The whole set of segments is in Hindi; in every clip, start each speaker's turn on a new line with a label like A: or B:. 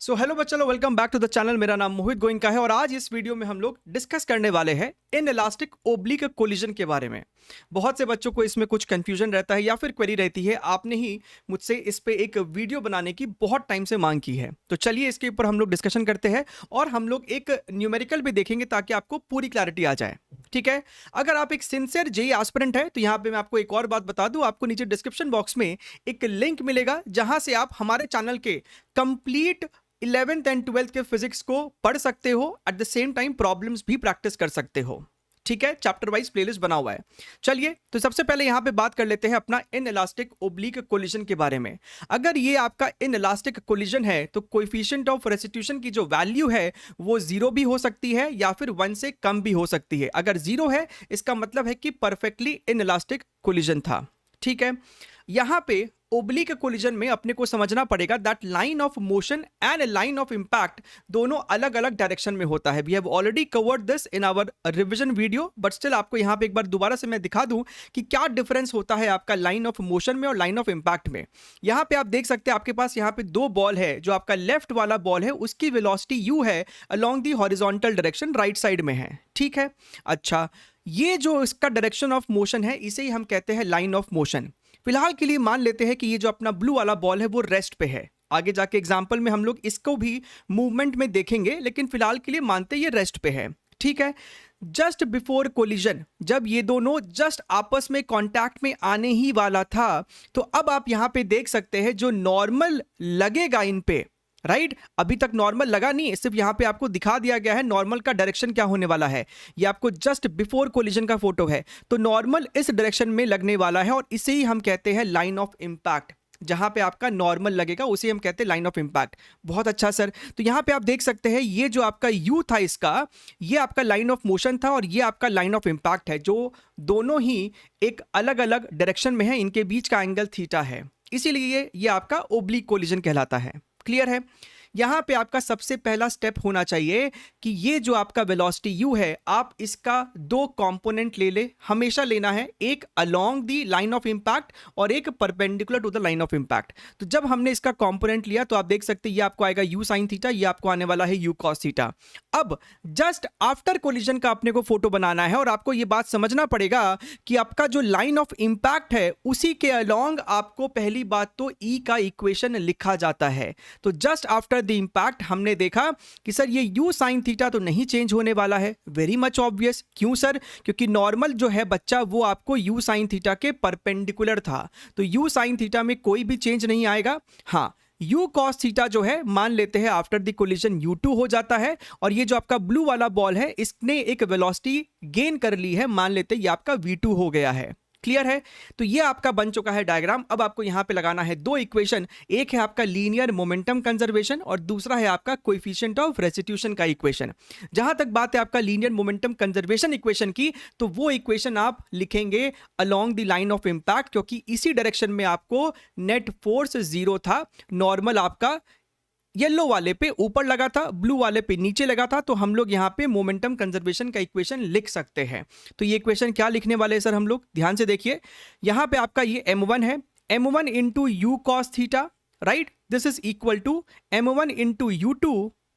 A: सो हेलो बच्चों, welcome back to the channel. मेरा नाम मोहित गोइंका है और आज इस वीडियो में हम लोग डिस्कस करने वाले हैं इन इलास्टिक ओब्लिक कोलिजन के बारे में। बहुत से बच्चों को इसमें कुछ कंफ्यूजन रहता है या फिर क्वेरी रहती है। आपने ही मुझसे इस पे एक वीडियो बनाने की बहुत टाइम से मांग की है, तो चलिए इसके ऊपर हम लोग डिस्कशन करते हैं और हम लोग एक न्यूमेरिकल भी देखेंगे ताकि आपको पूरी क्लैरिटी आ जाए। ठीक है, अगर आप एक सिंसियर जेई एस्पिरेंट है तो यहाँ पे मैं आपको एक और बात बता दूं, आपको नीचे डिस्क्रिप्शन बॉक्स में एक लिंक मिलेगा जहां से आप हमारे चैनल के कंप्लीट 11th एंड 12th के फिजिक्स को पढ़ सकते हो, at the same time problems भी प्रैक्टिस कर सकते हो। ठीक है, चैप्टर वाइज प्लेलिस्ट बना हुआ है। चलिए तो सबसे पहले यहां पे बात कर लेते हैं अपना इन इलास्टिक ओब्लिक कोलिजन के बारे में। अगर ये आपका इन इलास्टिक कोलिजन है तो कोएफिशिएंट ऑफ रेस्टिट्यूशन की जो वैल्यू है वो 0 भी हो सकती है या फिर 1 से कम भी हो सकती है। अगर 0 है इसका मतलब है कि परफेक्टली इन इलास्टिक कोलिजन था। ठीक है, यहां पे ओब्लिक कोलिजन में अपने को समझना पड़ेगा that line of motion and line of impact दोनों अलग अलग डायरेक्शन में होता है। We have already covered this in our revision video, but still आपको यहां पे एक बार दोबारा से मैं दिखा दूं कि क्या डिफरेंस होता है आपका लाइन ऑफ मोशन में और लाइन ऑफ इंपैक्ट में। यहां पे आप देख सकते हैं आपके पास यहां पे दो बॉल है। जो आपका लेफ्ट वाला बॉल है उसकी वेलोसिटी यू है along the horizontal direction, right side में है। ठीक है, अच्छा ये जो इसका डायरेक्शन ऑफ मोशन है इसे ही हम कहते हैं लाइन ऑफ मोशन। फिलहाल के लिए मान लेते हैं कि ये जो अपना ब्लू वाला बॉल है वो रेस्ट पे है। आगे जाके एग्जांपल में हम लोग इसको भी मूवमेंट में देखेंगे, लेकिन फिलहाल के लिए मानते ये रेस्ट पे है। ठीक है, जस्ट बिफोर कोलिजन जब ये दोनों जस्ट आपस में कांटेक्ट में आने ही वाला था, तो अब आप यहां पे देख सकते हैं जो नॉर्मल लगेगा इन पे, राइट अभी तक नॉर्मल लगा नहीं, सिर्फ यहां पे आपको दिखा दिया गया है नॉर्मल का डायरेक्शन क्या होने वाला है। ये आपको जस्ट बिफोर कोलिजन का फोटो है, तो नॉर्मल इस डायरेक्शन में लगने वाला है और इसे ही हम कहते हैं लाइन ऑफ इंपैक्ट। जहां पे आपका नॉर्मल लगेगा उसे हम कहते हैं लाइन ऑफ इंपैक्ट। बहुत अच्छा सर, तो यहां पे आप देख सकते हैं ये जो आपका यू था इसका, ये आपका लाइन ऑफ मोशन था और ये आपका लाइन ऑफ इंपैक्ट है, जो दोनों ही एक अलग अलग डायरेक्शन में है। इनके बीच का एंगल थीटा है, इसीलिए ये आपका ओब्लिक कोलिजन कहलाता है। क्लियर है, यहां पे आपका सबसे पहला स्टेप होना चाहिए कि ये जो आपका वेलोसिटी u है आप इसका दो कंपोनेंट ले ले, हमेशा लेना है, एक along the line of impact और एक perpendicular to the line of impact. तो जब हमने इसका कंपोनेंट लिया तो आप देख सकते हैं ये आपको आएगा u sin थीटा, ये आपको आने वाला है u cos थीटा। अब जस्ट आफ्टर कोलिजन का अपने को फोटो बनाना है और आपको ये बात समझना पड़ेगा कि आपका जो लाइन ऑफ इंपैक्ट है उसी के अलोंग आपको पहली बात तो E का इक्वेशन लिखा जाता है। तो जस्ट आफ्टर द इंपैक्ट हमने देखा कि सर ये u sin थीटा तो नहीं चेंज होने वाला है। वेरी मच ऑब्वियस, क्यों सर? क्योंकि नॉर्मल जो है बच्चा वो आपको u sin थीटा के परपेंडिकुलर था, तो u sin थीटा में कोई भी चेंज नहीं आएगा। हाँ, u cos थीटा जो है मान लेते हैं आफ्टर द कोलिजन u2 हो जाता है और ये जो आपका ब्लू वाला बॉल है इसने एक वेलोसिटी गेन कर ली है, मान लेते हैं ये आपका v2 हो गया है। क्लियर है, तो ये आपका बन चुका है डायग्राम। अब आपको यहां पे लगाना है दो इक्वेशन, एक है आपका लीनियर मोमेंटम कंजर्वेशन और दूसरा है आपका कोएफिशिएंट ऑफ रेस्टिट्यूशन का इक्वेशन। जहां तक बात है आपका लीनियर मोमेंटम कंजर्वेशन इक्वेशन की, तो वो इक्वेशन आप लिखेंगे along the line of impact, क्योंकि इसी डायरेक्शन में आपको नेट फोर्स 0 था। नॉर्मल आपका येलो वाले पे ऊपर लगा था, ब्लू वाले पे नीचे लगा था, तो हम लोग यहाँ पे मोमेंटम कंजर्वेशन का इक्वेशन लिख सकते हैं। तो ये इक्वेशन क्या लिखने वाले हैं सर हम लोग? ध्यान से देखिए, यहाँ पे आपका ये m1 है, m1 into u cos theta, right, this is equal to m1 into u2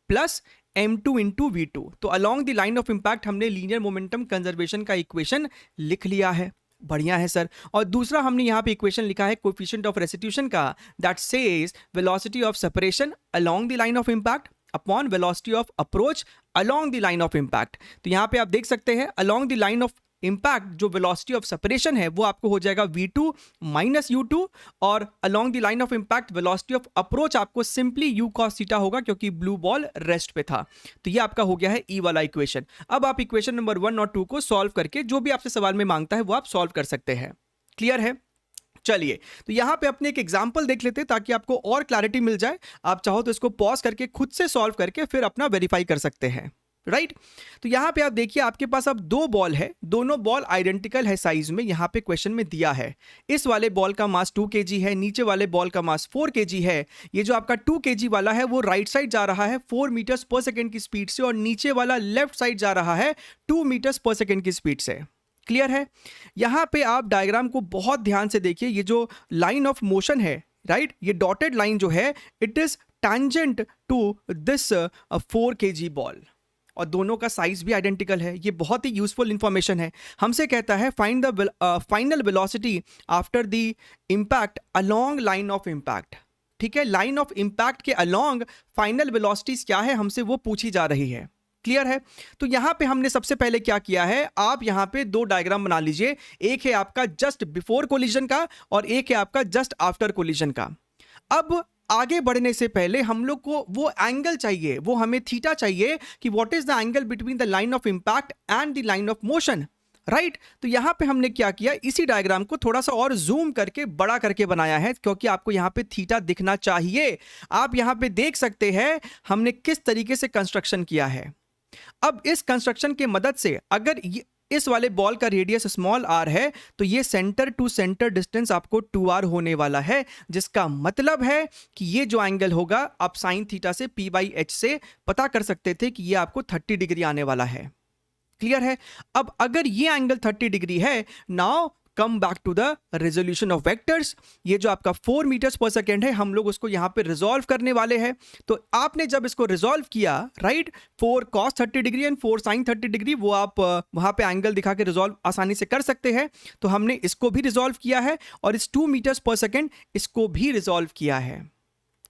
A: plus m2 into v2। तो along the line of impact हमने लीनियर मोमेंटम कंजर्वेशन का इक्वेशन लिख लिया है। बढ़िया है सर। और दूसरा हमने यहाँ पे इक्वेशन लिखा है कोएफिशिएंट ऑफ रेस्टिट्यूशन का, that says velocity of separation along the line of impact upon velocity of approach along the line of impact. तो यहाँ पे आप देख सकते हैं along the line of impact जो वेलोसिटी ऑफ सेपरेशन है वो आपको हो जाएगा v2 माइनस u2 और along the line of impact velocity of approach आपको सिंपली u cos थीटा होगा क्योंकि ब्लू बॉल रेस्ट पे था। तो ये आपका हो गया है E वाला इक्वेशन। अब आप इक्वेशन नंबर 1 और 2 को सॉल्व करके जो भी आपसे सवाल में मांगता है वो आप सॉल्व कर सकते हैं। क्लियर है, चलिए तो यहां पे अपने एक एग्जांपल देख लेते हैं ताकि आपको और क्लैरिटी मिल जाए। आप चाहो तो इसको पॉज करके खुद से सॉल्व करके फिर अपना वेरीफाई कर सकते हैं, राइट। तो यहां पे आप देखिए आपके पास अब दो बॉल है, दोनों बॉल आइडेंटिकल है साइज में। यहां पे क्वेश्चन में दिया है इस वाले बॉल का मास 2 kg है, नीचे वाले बॉल का मास 4 kg है। ये जो आपका 2 kg वाला है वो राइट साइड जा रहा है 4 मीटर्स पर सेकेंड की स्पीड से और नीचे वाला लेफ्ट साइड जा रहा है 2 मीटर्स पर सेकेंड की स्पीड से। क्लियर है, यहां पे आप डायग्राम को बहुत ध्यान से देखिए। ये जो लाइन ऑफ मोशन है, राइट, ये डॉटेड लाइन जो है it is tangent to this 4 kg ball, और दोनों का साइज भी आइडेंटिकल है। ये बहुत ही यूजफुल इंफॉर्मेशन है। हमसे कहता है find the final velocity after the impact along line of impact. ठीक है, लाइन ऑफ इंपैक्ट के अलोंग फाइनल वेलोसिटीज क्या है, हमसे वो पूछी जा रही है। क्लियर है? तो यहां पे हमने सबसे पहले क्या किया है, आप यहां पे दो डायग्राम बना लीजिए। एक है आपका जस्ट बिफोर कोलिजन का और एक है आपका जस्ट आफ्टर कोलिजन का। अब आगे बढ़ने से पहले हम लोग को वो एंगल चाहिए, वो हमें थीटा चाहिए कि what is the angle between the line of impact and the line of motion, right? तो यहां पे हमने क्या किया, इसी डायग्राम को थोड़ा सा और जूम करके बड़ा करके बनाया है, क्योंकि आपको यहां पे थीटा दिखना चाहिए। आप यहां पे देख सकते हैं हमने किस तरीके से कंस्ट्रक्शन किया है। अब इस कंस्ट्रक्शन की मदद से अगर इस वाले बॉल का रेडियस स्मॉल r है तो ये सेंटर टू सेंटर डिस्टेंस आपको 2r होने वाला है, जिसका मतलब है कि ये जो एंगल होगा आप साइन थीटा से p/h से पता कर सकते थे कि ये आपको 30 डिग्री आने वाला है। क्लियर है? अब अगर ये एंगल 30 डिग्री है, now come back to the resolution of vectors. ये जो आपका 4 मीटर्स पर सेकेंड है, हम लोग उसको यहां पे रिजॉल्व करने वाले हैं। तो आपने जब इसको रिजॉल्व किया, right, 4 cos 30 degree and 4 sin 30 degree, वो आप वहां पे एंगल दिखा के रिजॉल्व आसानी से कर सकते हैं। तो हमने इसको भी रिजॉल्व किया है और इस 2 मीटर्स पर सेकेंड इसको भी रिजॉल्व किया है।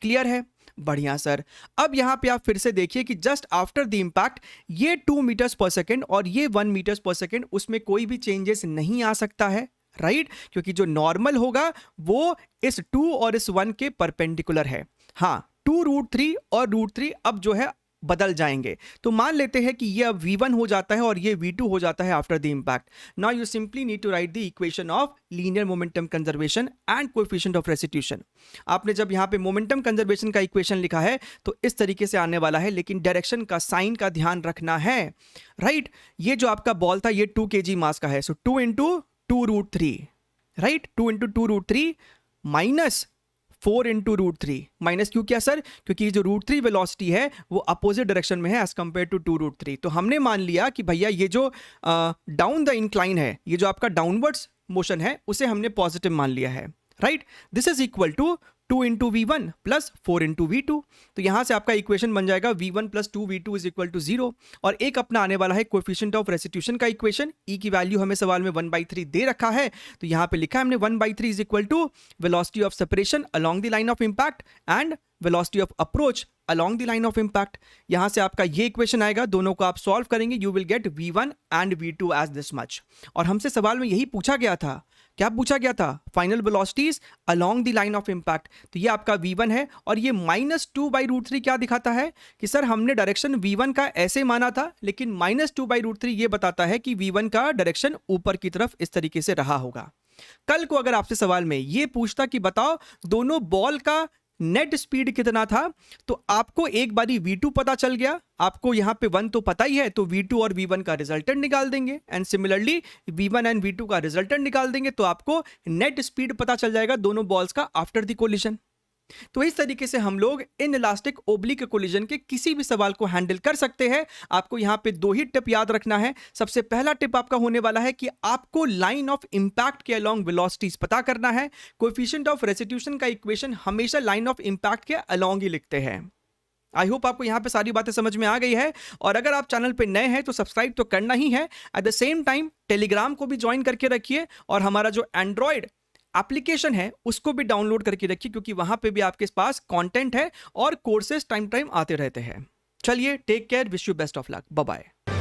A: क्लियर है? बढ़िया सर। अब यहां पे आप फिर से देखिए कि जस्ट आफ्टर द इंपैक्ट ये 2 मीटर्स पर सेकेंड और ये 1 मीटर्स पर सेकेंड, उसमें कोई भी चेंजेस नहीं आ सकता है, राइट? क्योंकि जो नॉर्मल होगा वो इस 2 और इस 1 के परपेंडिकुलर है। हाँ, 2√3 और √3 अब जो है बदल जाएंगे। तो मान लेते हैं कि ये अब v1 हो जाता है और ये v2 हो जाता है after the impact. Now you simply need to write the equation of linear momentum conservation and coefficient of restitution. आपने जब यहाँ पे मोमेंटम कंजर्वेशन का इक्वेशन लिखा है तो इस तरीके से आने वाला है, लेकिन डायरेक्शन का साइन का ध्यान रखना है, राइट? ये जो आपका बॉल था ये 2 kg मास का है, सो 2 × 2√3, राइट? 2 × 2√3 माइनस 4 × √3। माइनस क्यों किया सर? क्योंकि जो √3 वेलोसिटी है वो अपोजिट डायरेक्शन में है एज कंपेयर टू 2√3। तो हमने मान लिया कि भैया ये जो डाउन द इंक्लाइन है, ये जो आपका डाउनवर्ड्स मोशन है, उसे हमने पॉजिटिव मान लिया है, right? This is equal to 2 × v1 plus 4 × v2। तो यहां से आपका इक्वेशन बन जाएगा v1 plus 2v2 is equal to 0। और एक अपना आने वाला है कोएफिशिएंट ऑफ रेस्टिट्यूशन का इक्वेशन। e की वैल्यू हमें सवाल में 1/3 दे रखा है, तो यहां पे लिखा है हमने 1/3 is equal to velocity of separation along the line of impact and velocity of approach along the line of impact. यहां से आपका ये इक्वेशन आएगा, दोनों को आप सॉल्व करेंगे, you will get v1 and v2 as this much. और हमसे सवाल में यही पूछा गया था, क्या पूछा गया था? Final velocities along the line of impact. तो ये आपका v1 है और ये -2/√3 क्या दिखाता है कि सर हमने डायरेक्शन v1 का ऐसे माना था, लेकिन -2/√3 ये बताता है कि v1 का डायरेक्शन ऊपर की तरफ इस तरीके से रहा होगा। कल को अगर आपसे सवाल में ये पूछता कि बताओ दोनों बॉल का नेट स्पीड कितना था, तो आपको एक बारी v2 पता चल गया, आपको यहां पे 1 तो पता ही है, तो v2 और v1 का रिजल्टेंट निकाल देंगे and similarly v1 and v2 का रिजल्टेंट निकाल देंगे, तो आपको नेट स्पीड पता चल जाएगा दोनों बॉल्स का आफ्टर द कोलिजन। तो इस तरीके से हम लोग इन इलास्टिक ओब्लिक कोलिजन के किसी भी सवाल को हैंडल कर सकते हैं। आपको यहां पे 2 ही टिप याद रखना है। सबसे पहला टिप आपका होने वाला है कि आपको लाइन ऑफ इंपैक्ट के अलोंग वेलोसिटीज पता करना है। कोएफिशिएंट ऑफ रेस्टिट्यूशन का इक्वेशन हमेशा लाइन ऑफ इंपैक्ट के अलोंग ही लिखते हैं। आई होप आपको यहाँ पे सारी बातें समझ में आ गई है। और अगर आप चैनल पे नए हैं तो सब्सक्राइब तो करना ही है। At the same time Telegram को भी ज्वाइन करके रखिए और हमारा जो एंड्रॉयड एप्लीकेशन है उसको भी डाउनलोड करके रखिए, क्योंकि वहां पे भी आपके पास कंटेंट है और कोर्सेज टाइम आते रहते हैं। चलिए, take care, wish you best of luck, bye bye.